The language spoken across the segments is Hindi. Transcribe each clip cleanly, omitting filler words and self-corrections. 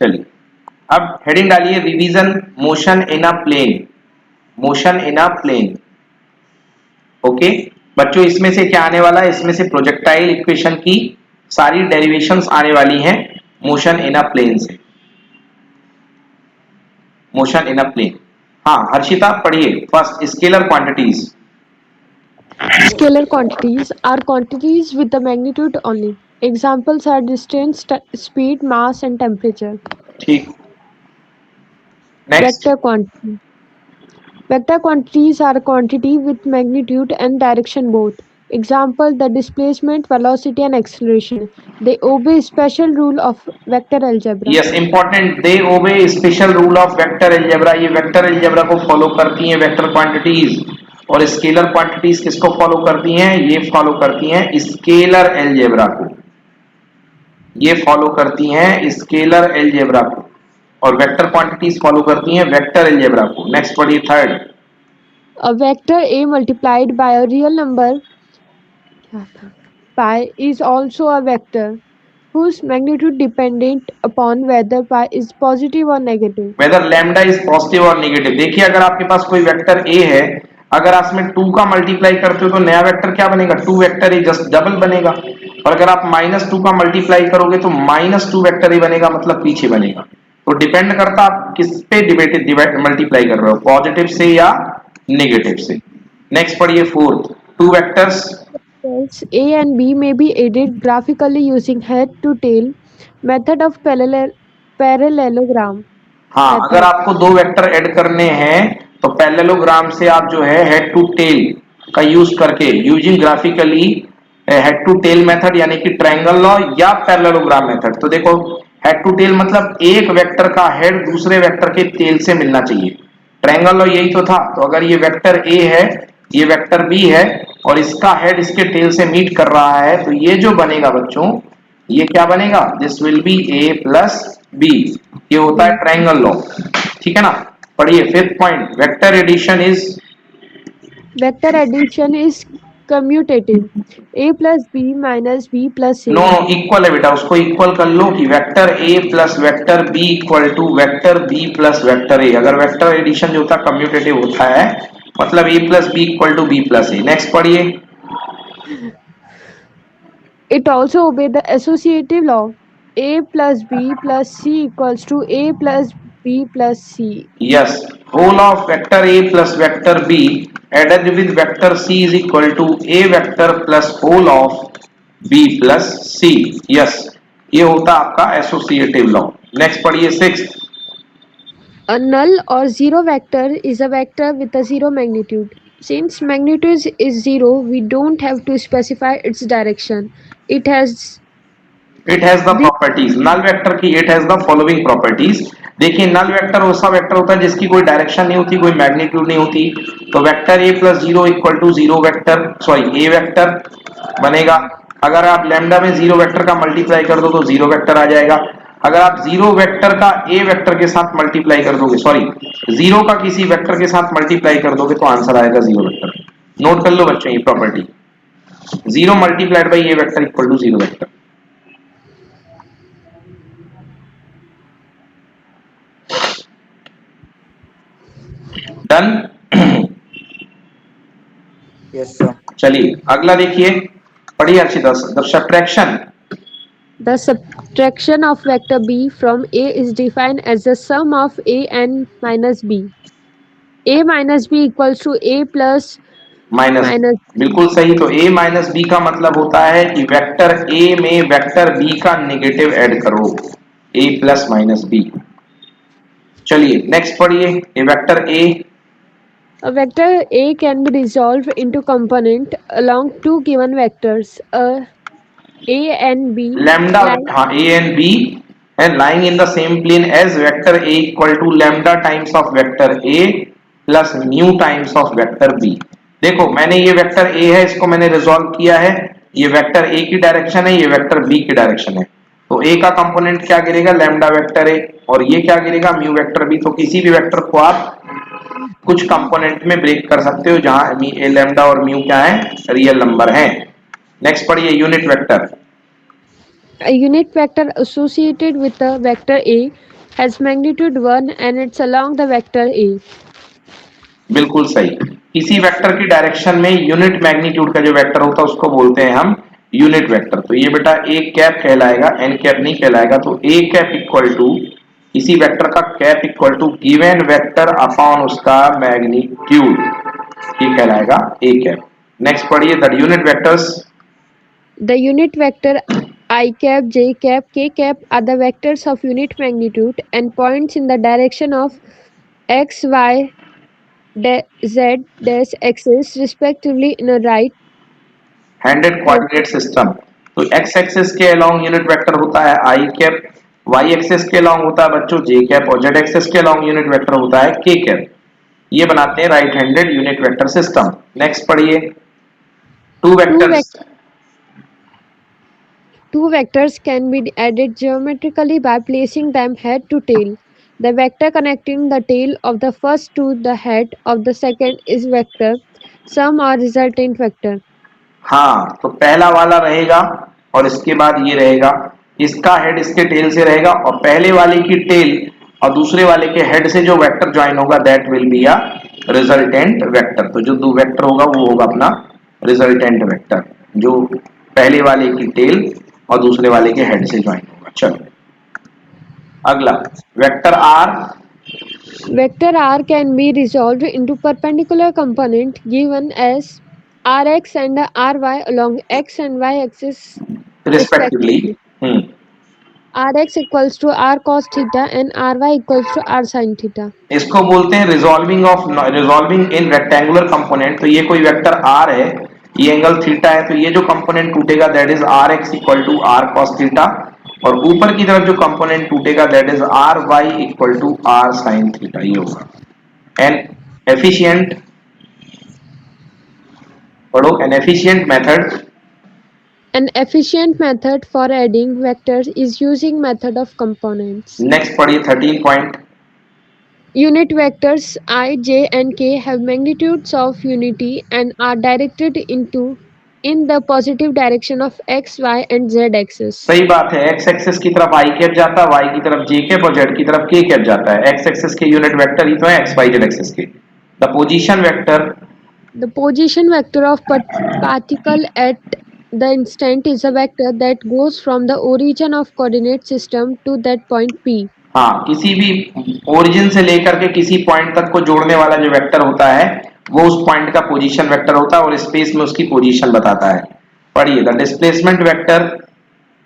चलिए अब हेडिंग डालिए revision motion in a plane, motion in a plane. Okay बच्चों, इसमें से क्या आने वाला है, इसमें से प्रोजेक्टाइल इक्वेशन की सारी डेरिवेशंस आने वाली हैं मोशन इन अ प्लेन से, मोशन इन अ प्लेन। हाँ हर्षिता पढ़िए first scalar quantities. Scalar quantities are quantities with the magnitude only. Examples are distance, speed, mass, and temperature. ठीक, next. Vector quantity. Vector quantities are a quantity with magnitude and direction both. Example, the displacement, velocity, and acceleration. They obey special rule of vector algebra. Yes important, they obey special rule of vector algebra. ये वेक्टर अलजेब्रा को फॉलो करती हैं वेक्टर क्वांटिटीज, और स्केलर क्वांटिटीज किसको फॉलो करती हैं, ये फॉलो करती हैं स्केलर अलजेब्रा को, ये फॉलो करती हैं स्केलर अलजेब्रा को, और वेक्टर क्वांटिटीज फॉलो करती हैं वेक्टर अलजेब्रा को। नेक्स्ट पढ़िए third. A vector A multiplied by a real number pi is also a vector whose magnitude dependent upon whether pi is positive or negative. Whether lambda is positive और नेगेटिव। देखिए अगर आपके पास कोई वेक्टर ए है, अगर आप इसमें 2 का मल्टीप्लाई करते हो तो नया वेक्टर क्या बनेगा, 2 वेक्टर ए जस्ट डबल बनेगा, और अगर आप -2 का मल्टीप्लाई करोगे तो -2 वेक्टर ए बनेगा, मतलब पीछे बनेगा। तो डिपेंड करता आप किस पे मल्टीप्लाई कर रहे हो, पॉजिटिव से या नेगेटिव से। नेक्स्ट पढ़िए fourth, 2 vectors. Vectors A and B may be added graphically using head-to-tail method of parallelogram हाँ अगर method. आपको 2 वेक्टर ऐड करने हैं तो पैरेललोग्राम से आप जो है हेड टू टेल का यूज करके, using graphically head to tail method यानी कि ट्रायंगल लॉ या पैरेललोग्राम मेथड। तो देखो हेड टू टेल मतलब एक वेक्टर का हेड दूसरे वेक्टर के टेल से मिलना चाहिए, ट्रायंगल लॉ यही तो था। तो अगर ये वेक्टर ए है, ये वेक्टर बी है, और इसका हेड इसके टेल से मीट कर रहा है, तो ये जो बनेगा बच्चों, ये क्या बनेगा, this will be A plus B. ये होता है ट्रायंगल लॉ, ठीक है ना। पढ़िए fifth point, vector addition is. Vector addition is commutative. A plus B minus B plus no A. No equal है बेटा, उसको इक्वल कर लो कि vector A plus vector B equal to vector B plus vector A. अगर वेक्टर एडिशन जो होता है कम्यूटेटिव होता है, मतलब A plus B equal to B plus A. Next पढ़िए। It also obeys the associative law. A plus B plus C equals to A plus B plus C. Yes, whole of vector A plus vector B added with vector C is equal to A vector plus whole of B plus C. Yes, ये होता आपका एसोसिएटिव लॉ। नेक्स्ट पढ़िए sixth. A null or zero vector is a vector with a zero magnitude. Since magnitude is zero, we don't have to specify its direction. It has it has the the properties, null vector की it has the following properties. देखिए नल वेक्टर ऐसा वेक्टर होता है जिसकी कोई डायरेक्शन नहीं होती, कोई मैग्नीट्यूड नहीं होती। तो vector A plus zero equal to zero vector, sorry A vector बनेगा। अगर आप लैम्डा में जीरो वेक्टर का मल्टीप्लाई कर दो तो जीरो वेक्टर आ जाएगा। अगर आप जीरो वेक्टर का ए वेक्टर के साथ मल्टीप्लाई कर दोगे, सॉरी जीरो का किसी वेक्टर के साथ मल्टीप्लाई कर दोगे तो आंसर आएगा जीरो वेक्टर। नोट कर लो बच्चों ये property, zero multiplied by A vector equal to zero vector. Done. Yes sir. चलिए अगला देखिए, पढ़िए Arshita, the subtraction. The subtraction of vector b from A is defined as the sum of A and minus b. A minus b equals to A plus minus, minus b. बिल्कुल सही। तो a माइनस बी का मतलब होता है कि वेक्टर a में वेक्टर b का नेगेटिव ऐड करो, a प्लस माइनस बी। चलिए नेक्स्ट पढ़िए, ये vector a। A vector A can be resolved into component along two given vectors, A and B, lambda, like हाँ a and b and lying in the same plane as vector a equal to lambda times of vector a plus mu times of vector b। देखो मैंने ये वेक्टर a है, इसको मैंने रिजॉल्व किया है, ये वेक्टर a की डायरेक्शन है, ये वेक्टर b की डायरेक्शन है। तो a का कंपोनेंट क्या गिरेगा, लैम्डा वेक्टर a, और ये क्या गिरेगा, म्यू वेक्टर b। तो किसी भी वेक्टर को आप कुछ कंपोनेंट में ब्रेक कर सकते हो जहां लैम्डा और म्यू क्या है, रियल नंबर है। नेक्स्ट पढ़िए unit vector. A unit vector associated with the vector A has magnitude 1 and it's along the vector A. बिल्कुल सही। किसी वेक्टर की डायरेक्शन में यूनिट मैग्नीट्यूड का जो वेक्टर होता है उसको बोलते हैं हम यूनिट वेक्टर। तो ये बेटा ए कैप कहलाएगा, एन कैप नहीं कहलाएगा। तो ए कैप इक्वल टू किसी वेक्टर का cap equal to given vector upon उसका मैग्नीट्यूड, ये कहलाएगा ए कैप। नेक्स्ट पढ़िए the unit vectors. The unit vector I cap, j cap, k cap are the vectors of unit magnitude and points in the direction of x, y, z dash axis respectively in a right handed coordinate system. तो एक्स एक्सिस के अलोंग यूनिट वेक्टर होता है आई कैप, वाई एक्सिस के अलोंग होता है बच्चों जे कैप, और जेड एक्सिस के अलोंग यूनिट वेक्टर होता है के कैप। ये बनाते हैं right handed unit vector system. Next पढ़िए two vectors. Two vectors can be added geometrically by placing them head to tail. The vector connecting the tail of the first to the head of the second is vector sum or resultant vector. हाँ, तो पहला वाला रहेगा और इसके बाद ये रहेगा, इसका हेड इसके टेल से रहेगा और पहले वाले की टेल और दूसरे वाले के हेड से जो वेक्टर ज्वाइन होगा that will be a resultant vector. तो जो दो वेक्टर होगा वो होगा अपना रिजल्टेंट वेक्टर, जो पहले वाले की टेल और दूसरे वाले के हेड से ज्वाइन होगा। चलो अगला vector R. Vector R can be resolved into perpendicular component given as Rx and Ry along x and y axis respectively. respectively. Rx equals to R cos theta and Ry equals to R sin theta. इसको बोलते हैं रिजॉल्विंग इन रेक्टेंगुलर कंपोनेंट। तो ये कोई वेक्टर आर है, ये एंगल थीटा है, तो ये जो कंपोनेंट टूटेगा that is R X equal to R cos theta, और ऊपर की तरफ जो कंपोनेंट टूटेगा that is R Y equal to R sine theta. ये होगा एन एफिशिएंट। पढ़ो an efficient method. An efficient method for adding vectors is using method of components. Next पढ़िए 13 point. Unit vectors I, j and k have magnitudes of unity and are directed in the positive direction of x, y and z axis. सही बात है, एक्स एक्सिस की तरफ आई कैप जाता है, वाई की तरफ जे कैप और जेड की तरफ के कैप जाता है। एक्स एक्सिस के यूनिट वेक्टर ही तो है एक्स वाई जेड एक्सिस के। The position vector. The position vector of particle at the instant is a vector that goes from the origin of coordinate system to that point P. हाँ, किसी भी ओरिजिन से लेकर के किसी पॉइंट तक को जोड़ने वाला जो वेक्टर होता है वो उस पॉइंट का पोजीशन वेक्टर होता है और स्पेस में उसकी पोजीशन बताता है। पढ़िए the displacement vector.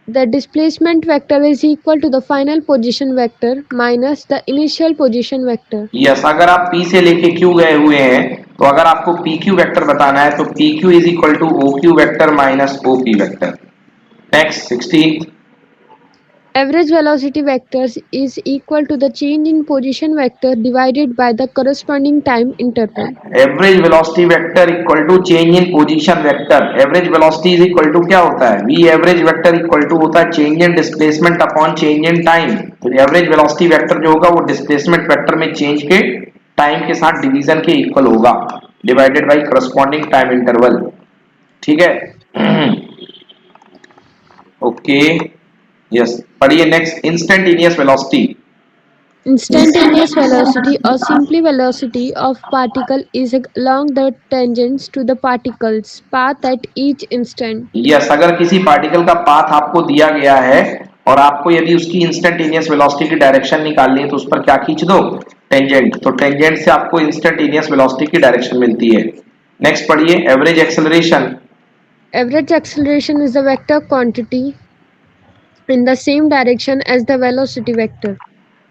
The displacement vector is equal to the final position vector minus the initial position vector. Yes, अगर आप P से लेके Q गए हुए हैं तो अगर आपको PQ वेक्टर बताना है तो PQ is equal to OQ vector minus OP vector. Next 16। Average velocity vectors is equal to the change in position vector divided by the corresponding time interval. Average velocity vector equal to change in position vector. Average velocity is equal to क्या होता है, V average vector equal to होता है change in displacement upon change in time. तो एवरेज वेलोसिटी वेक्टर जो होगा वो डिस्प्लेसमेंट वेक्टर में चेंज के टाइम के साथ डिवीजन के इक्वल होगा, divided by corresponding time interval. ठीक है, ओके यस। पढ़िए next instantaneous velocity. Instantaneous velocity or simply velocity of particle is along the tangents to the particle's path at each instant. Yes, अगर किसी पार्टिकल का पाथ आपको दिया गया है और आपको यदि उसकी इंस्टेंटेनियस वेलोसिटी की डायरेक्शन निकालनी है तो उस पर क्या खींच दो, टेंजेंट। तो टेंजेंट से आपको इंस्टेंटेनियस वेलोसिटी की डायरेक्शन मिलती है। नेक्स्ट पढ़िए average acceleration. Average acceleration is a vector quantity in the same direction as the velocity vector.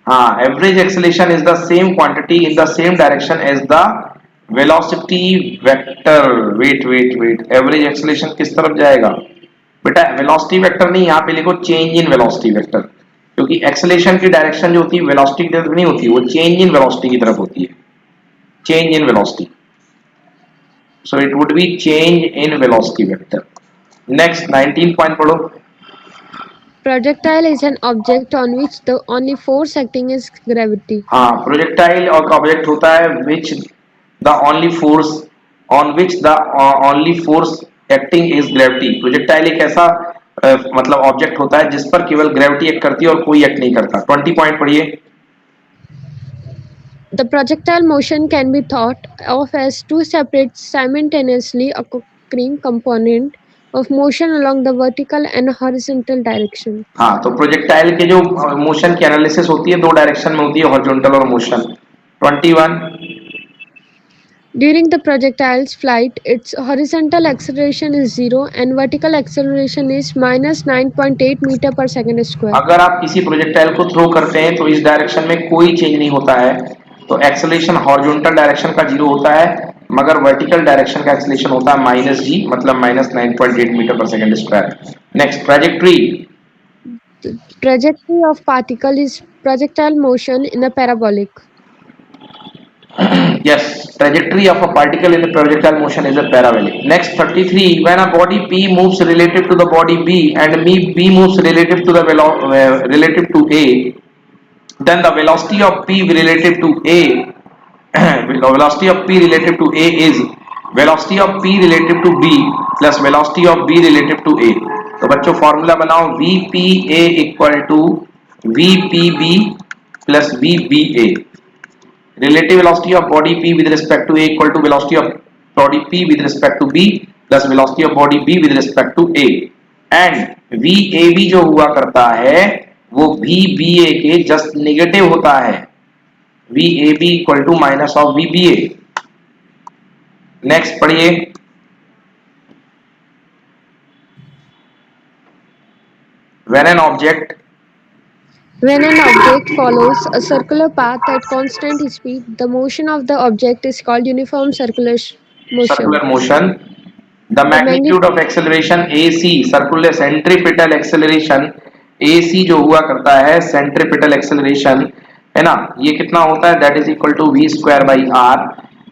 हाँ, average acceleration is the same quantity in the same direction as the velocity vector. Wait wait wait, average acceleration किस तरफ जाएगा बेटा, वेलोसिटी वेक्टर नहीं, यहाँ पे लिखो चेंज इन वेलोसिटी वेक्टर, क्योंकि एक्सेलरेशन की डायरेक्शन जो होती है वेलोसिटी की तरफ नहीं होती, वो चेंज इन वेलोसिटी की तरफ होती है, change in velocity. So it would be change in velocity vector. Next 19 point पढ़ो। Projectile is an object on which the only force acting is gravity. हाँ, प्रोजेक्टाइल और ऑब्जेक्ट होता है which the only force on which the only force acting is gravity. Projectile एक ऐसा मतलब ऑब्जेक्ट होता है जिस पर केवल ग्रेविटी एक्ट करती है और कोई एक्ट नहीं करता। 20 पॉइंट पढ़िए। The projectile motion can be thought of as two separate simultaneously occurring components of motion along the vertical and horizontal direction. हाँ, तो प्रोजेक्टाइल के जो मोशन की एनालिसिस होती है दो डायरेक्शन में होती है, हॉरिजॉन्टल और motion. 21। During the projectile's flight, its horizontal acceleration is 0 and vertical acceleration is minus 9.8 meter per second square. अगर आप किसी प्रोजेक्टाइल को थ्रो करते हैं तो इस डायरेक्शन में कोई चेंज नहीं होता है, तो एक्सेलरेशन हॉरिजॉन्टल डायरेक्शन का 0 होता है, मगर वर्टिकल डायरेक्शन का एक्सेलरेशन होता है माइनस जी, मतलब माइनस 9.8 मीटर पर second square. Next, trajectory. The trajectory of particle is projectile motion in a parabolic. Yes, trajectory of a particle in the projectile motion is a parabolic. Next, 33. When a body P moves relative to the body B and B moves relative to the relative to A, then the velocity of P relative to A the velocity of P relative to A is velocity of P relative to B plus velocity of B relative to A। तो बच्चों फॉर्मूला बनाओ, VPA equal to VPB plus VBA। Relative velocity of body P with respect to A equal to velocity of body P with respect to B plus velocity of body B with respect to A। And VAB जो हुआ करता है वो VBA के जस्ट नेगेटिव होता है। VAB equal to minus of VBA। Next पढ़िए। When an object When an object follows a circular path at constant speed, the motion of the object is called uniform circular motion. circular motion, the The magnitude of acceleration AC circular centripetal acceleration AC जो हुआ करता है centripetal acceleration है ना, ये कितना होता है, that is equal to V square by R।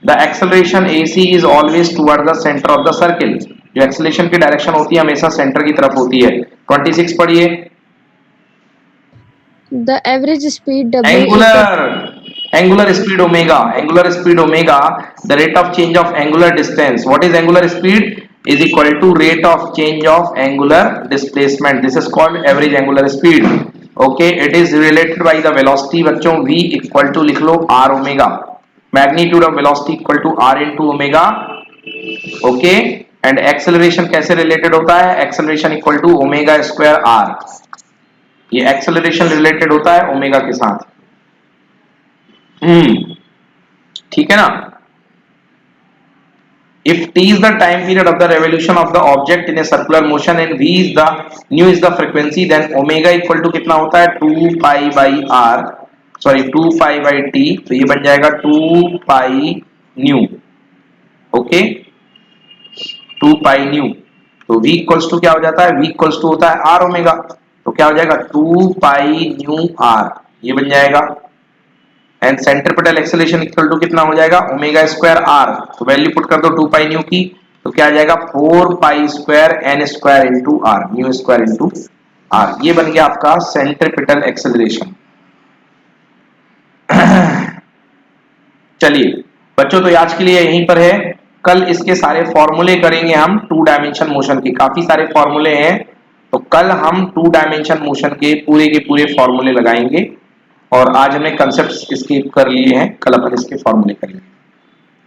The acceleration AC is always toward the center of the circle। जो acceleration की डायरेक्शन होती है हमेशा सेंटर की तरफ होती है। 26 पढ़िए। The average speed W is the angular speed omega, the rate of change of angular distance। What is angular speed? Is equal to rate of change of angular displacement। This is called average angular speed। Okay, it is related by the velocity बच्चों, V equal to लिख लो R omega, magnitude of velocity equal to R into omega। Okay, and acceleration कैसे related होता है, acceleration equal to omega square R। ये एक्सेलरेशन रिलेटेड होता है ओमेगा के साथ। ठीक है ना। If t is the time period of the revolution of the object in a circular motion and v is the nu is the frequency, then omega equal to कितना होता है 2 pi by r, sorry 2 pi by t, तो ये बन जाएगा 2 pi nu। Okay, 2 pi nu। तो v इक्वल्स टू क्या हो जाता है, v इक्वल्स टू होता है r ओमेगा, तो क्या हो जाएगा 2 pi nu r, ये बन जाएगा। And centripetal acceleration equal to कितना हो जाएगा ओमेगा स्क्वायर आर, तो वैल्यू पुट कर दो 2 पाई न्यू की, तो क्या आ जाएगा 4 pi square N square into R, nu square into R. ये बन गया आपका सेंट्रिपेटल एक्सेलरेशन। चलिए बच्चों, तो आज के लिए यहीं पर है, कल इसके सारे फॉर्मूले करेंगे हम टू डायमेंशन मोशन के, काफी सारे फॉर्मूले हैं, तो कल हम टू डायमेंशन मोशन के पूरे फॉर्मूले लगाएंगे। और आज हमने कंसेप्ट इसके कर लिए हैं, कल अपन इसके फॉर्मूले करेंगे।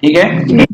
ठीक है।